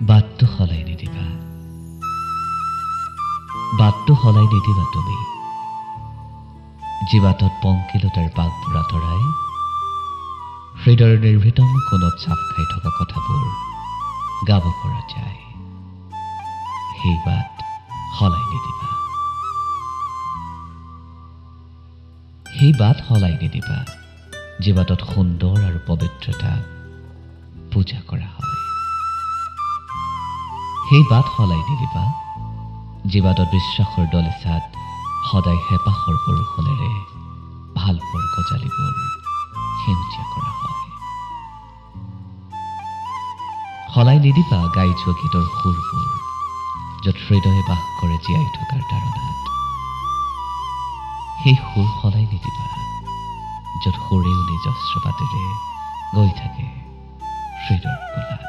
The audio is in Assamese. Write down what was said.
বাটটো সলাই নিদিবা, বাটটো সলাই নিদিবা তুমি, যি বাটত পংকিলতাৰ পাকবোৰ আঁতৰাই হৃদয়ৰ নিৰ্ভীতম কোণত চাপ খাই থকা কথাবোৰ গাব পৰা যায়। সেই বাট সলাই নিদিবা, সেই বাট সলাই নিদিবা, যি বাটত সুন্দৰ আৰু পবিত্ৰতা পূজা কৰা হয়। সেই বাট সলাই নিদিবা, যি বাটত বিশ্বাসৰ দলিচাত সদায় হেঁপাহৰ বৰষুণেৰে ভালপোৱাৰ গজালিবোৰ সেউজীয়া কৰা হয়। সলাই নিদিবা গাই যোৱা গীতৰ সুৰবোৰ, য'ত হৃদয়ে বাস কৰে জীয়াই থকাৰ তাৰণাত। সেই সুৰ সলাই নিদিবা, য'ত সুৰেও নিজস্ব বাটেৰে গৈ থাকে হৃদয়ৰ কোলাত।